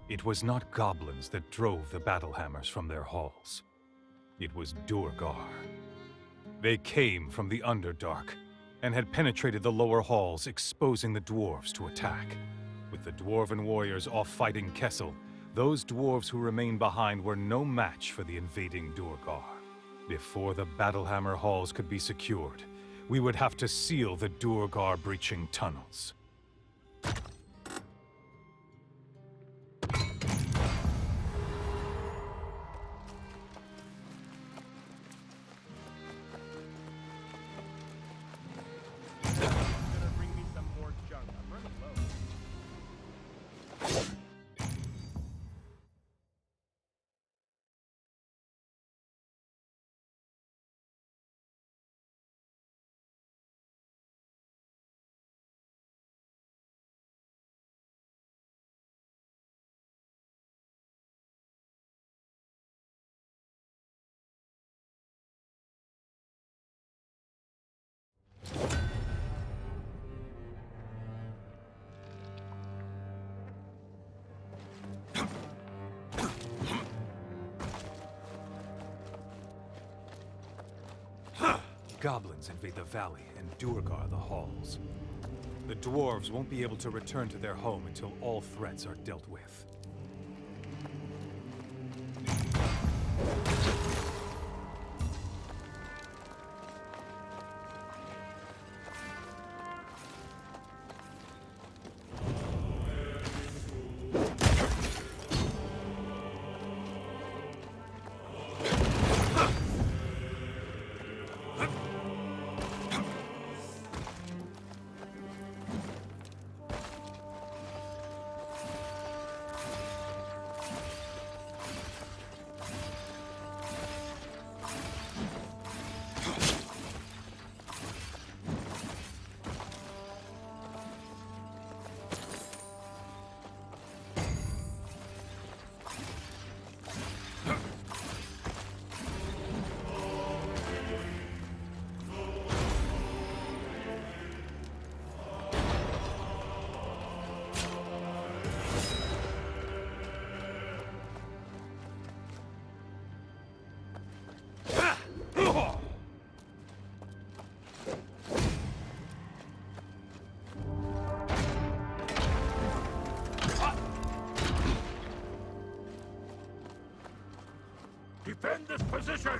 It was not goblins that drove the Battlehammers from their halls. It was Duergar. They came from the Underdark and had penetrated the lower halls, exposing the dwarves to attack. With the dwarven warriors off fighting Kessel, those dwarves who remained behind were no match for the invading Duergar. Before the Battlehammer halls could be secured, we would have to seal the Duergar breaching tunnels. Goblins invade the valley and Duergar the halls. The dwarves won't be able to return to their home until all threats are dealt with. Defend this position!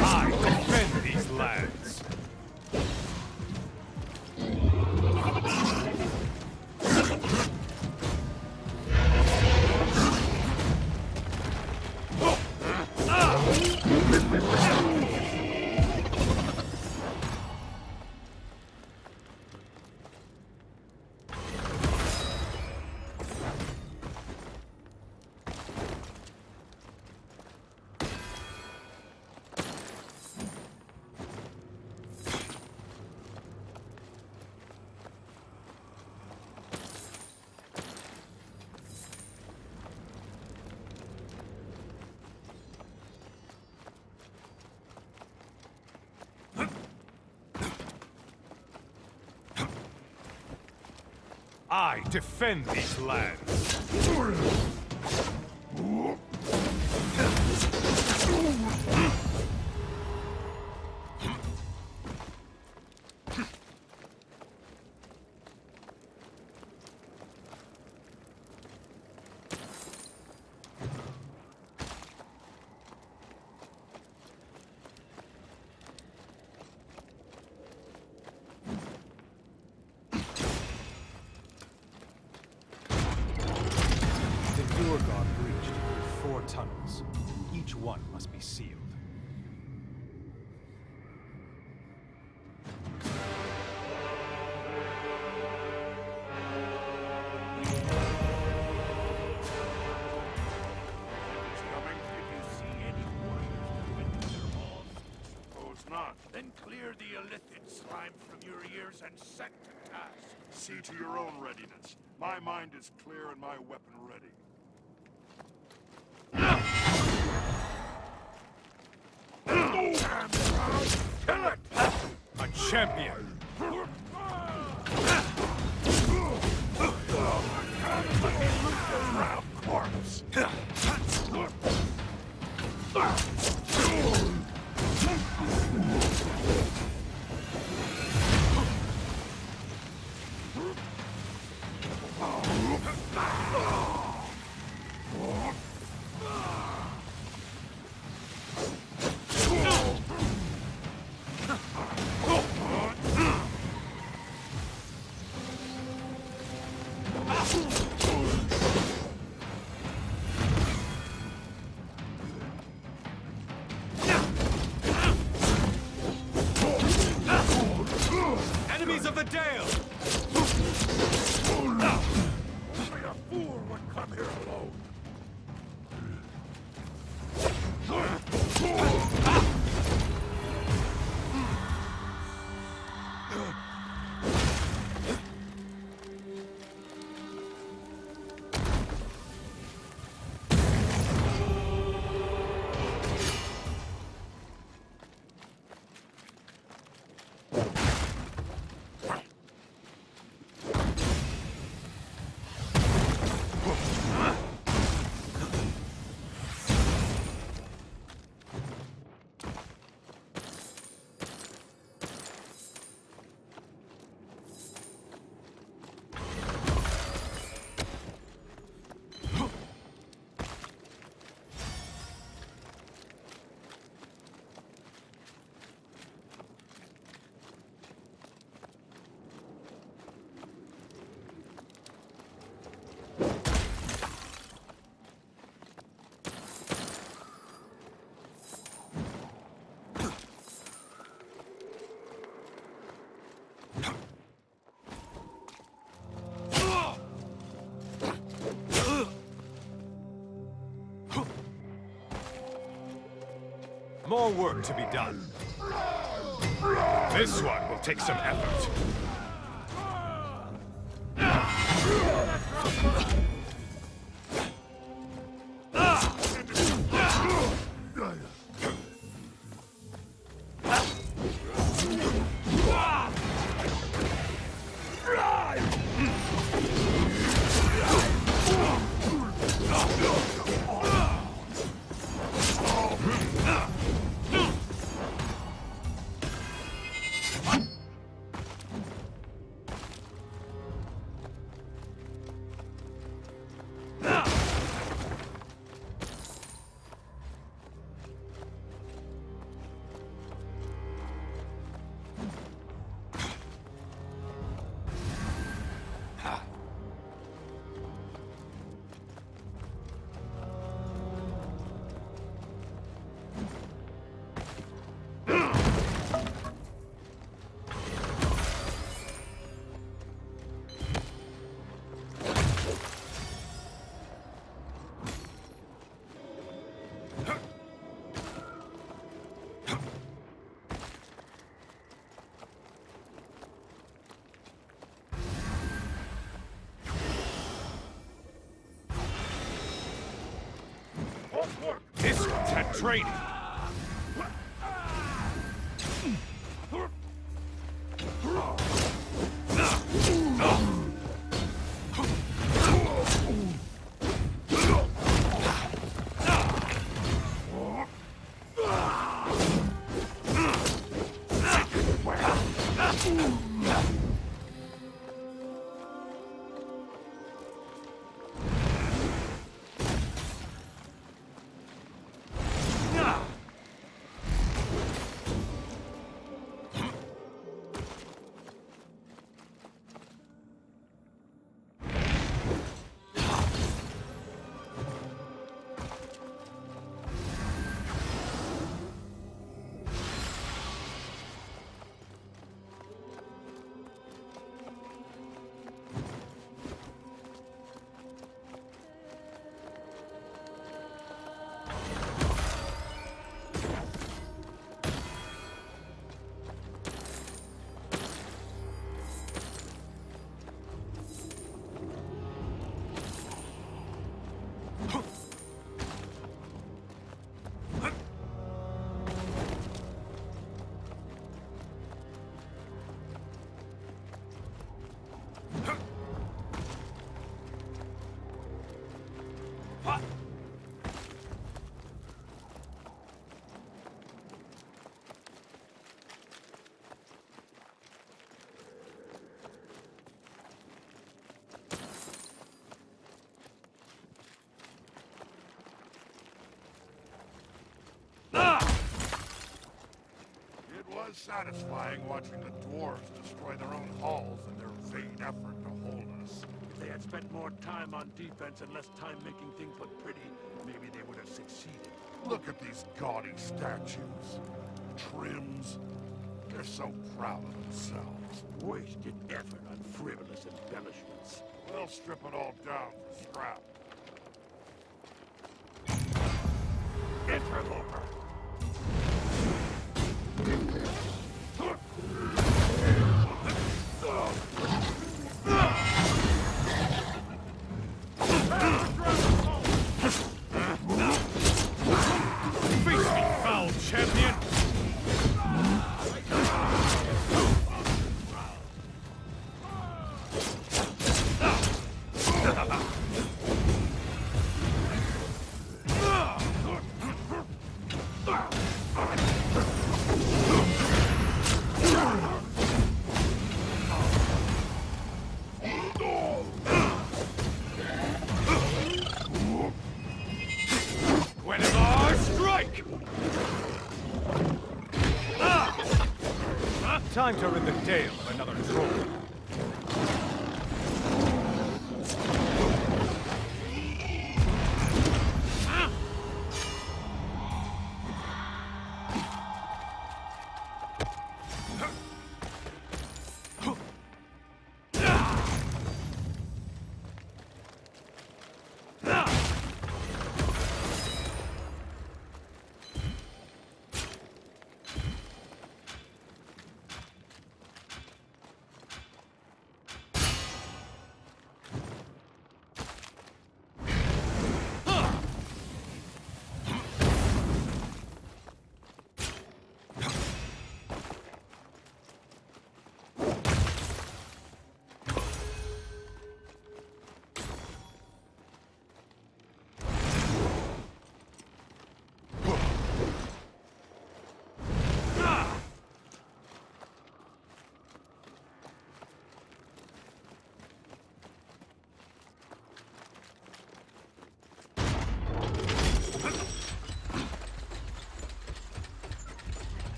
I defend these lands! I defend these lands! Duergar breached through 4 tunnels. Each one must be sealed. Then clear the illithid slime from your ears and set to task. See to your own readiness. My mind is clear and my weapon ready. Damn crowd! Kill it! A champion! Round corpse! Enemies of the Dale! Only a fool would come here alone. More work to be done. This one will take some effort. This one's had training. was satisfying watching the dwarves destroy their own halls in their vain effort to hold us. If they had spent more time on defense and less time making things look pretty, maybe they would have succeeded. Look at these gaudy statues. Trims. They're so proud of themselves. Wasted effort on frivolous embellishments. They'll strip it all down for scrap. Interloper! Face me, foul champion! Guinevere, strike! Time to rid the tail of another troll.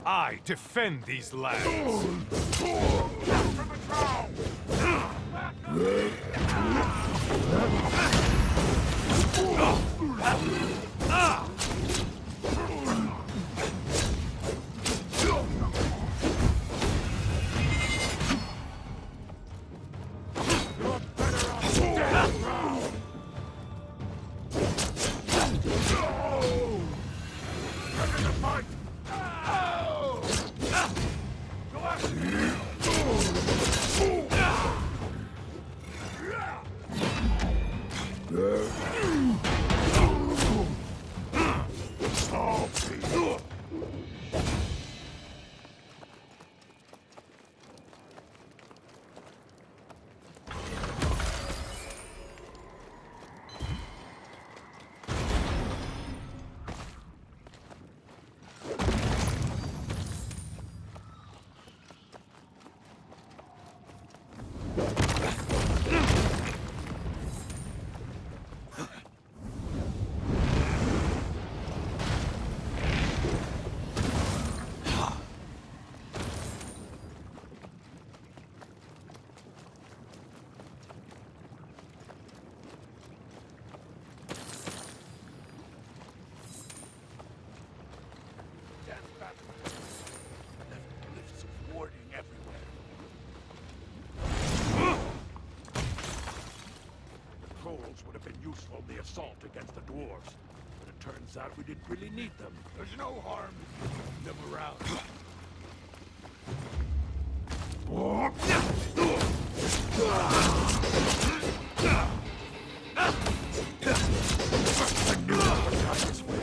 I defend these lands. Would have been useful in the assault against the dwarves. But it turns out we didn't really need them. There's no harm in keeping them around. I knew I would come this way.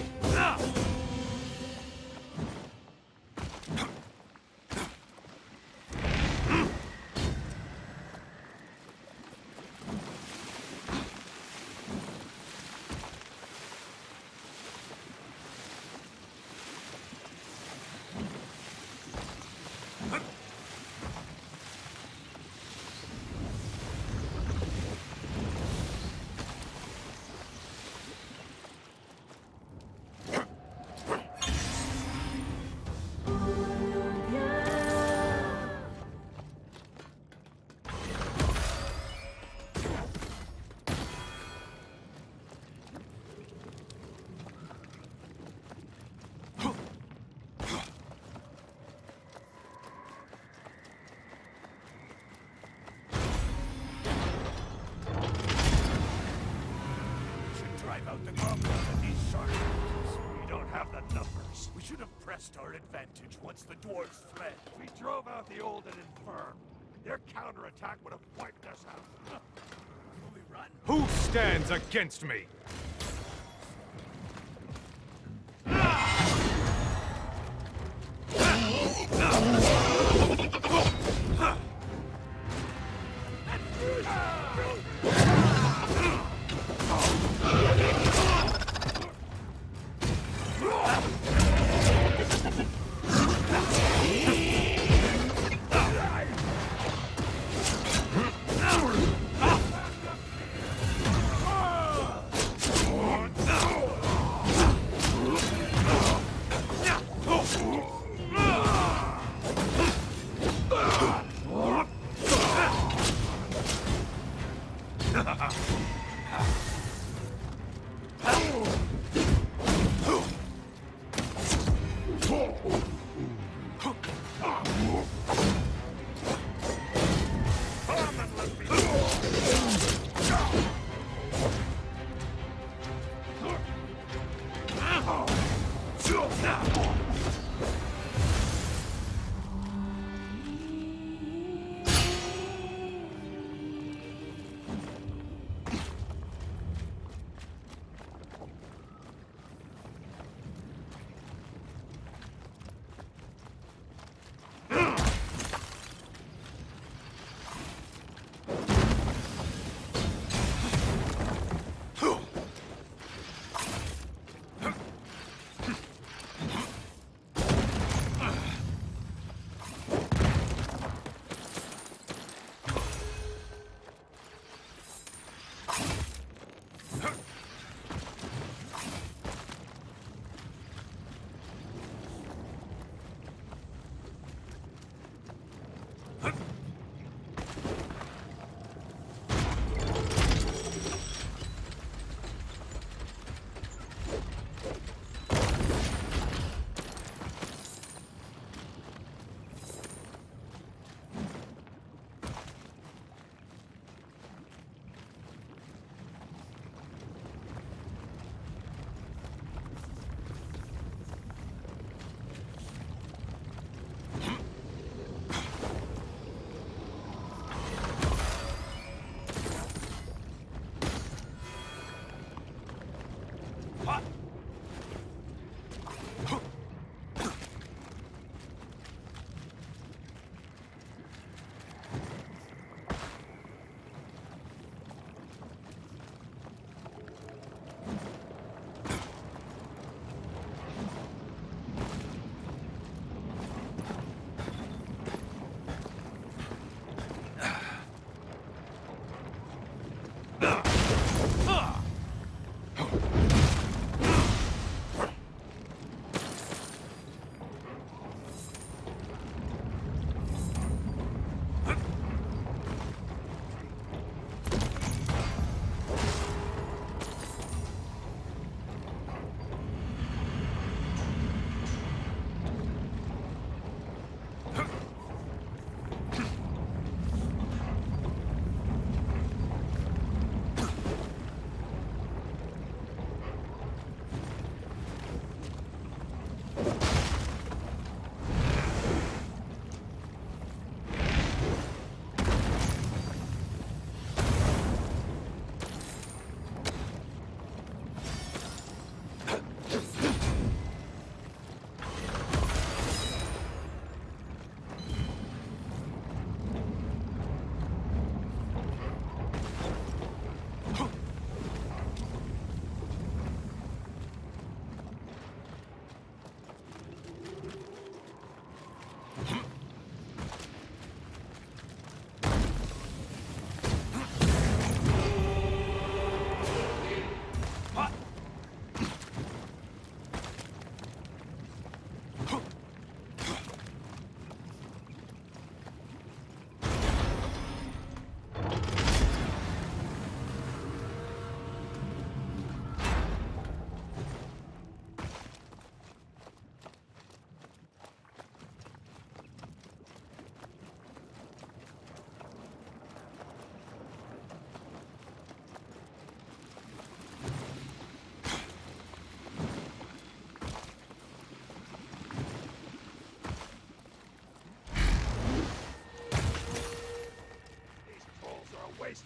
Out the goblins and these sharks. We don't have the numbers. We should have pressed our advantage once the dwarves fled. We drove out the old and infirm. Their counterattack would have wiped us out. Will we run? Who stands against me?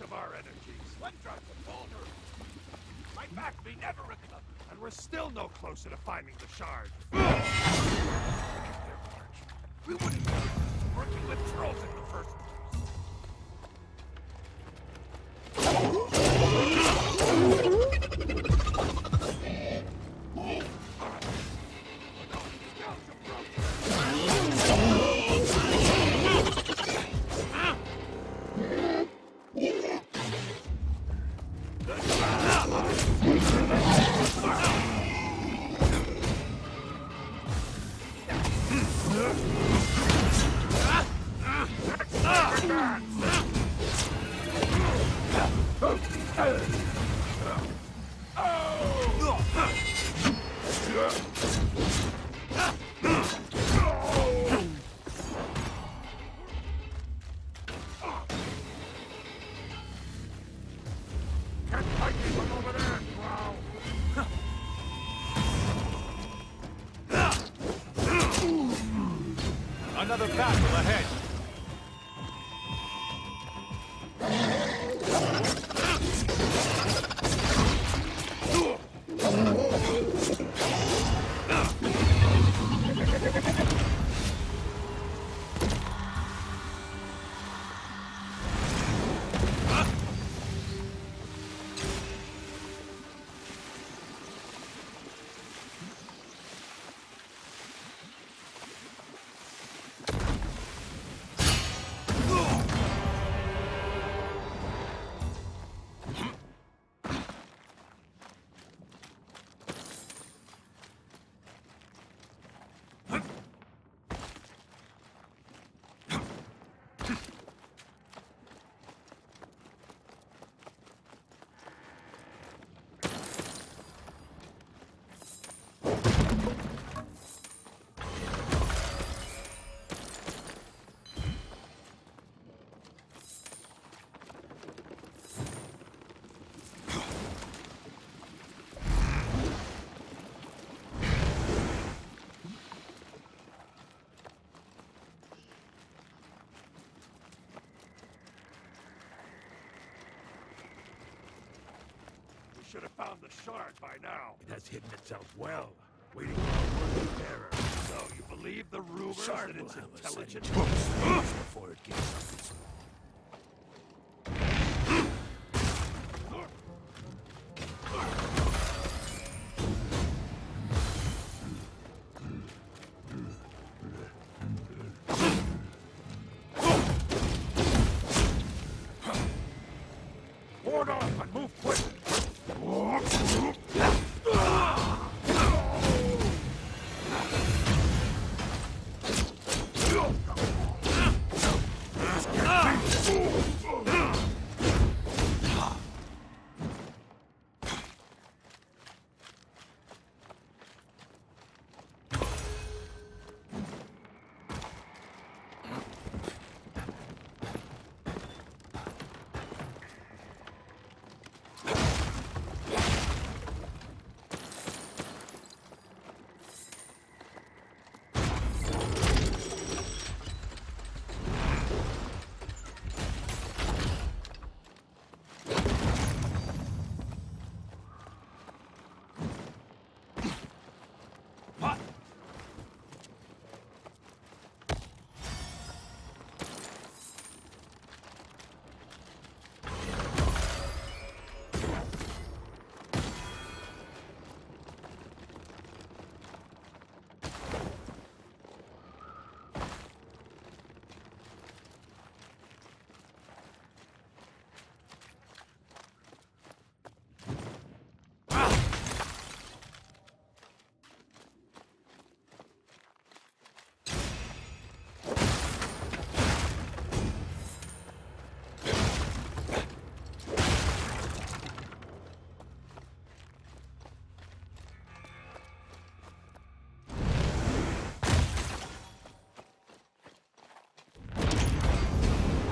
of our energies. One drop of boulder. My back may never recover. And we're still no closer to finding the shard. We wouldn't be working with trolls in the first place. Another battle ahead. Should have found the shard by now. It has hidden itself well, waiting for a worthy bearer. So you believe the rumors that it's intelligent? Before it gives up its ward off and move quick!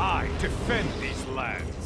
I defend these lands.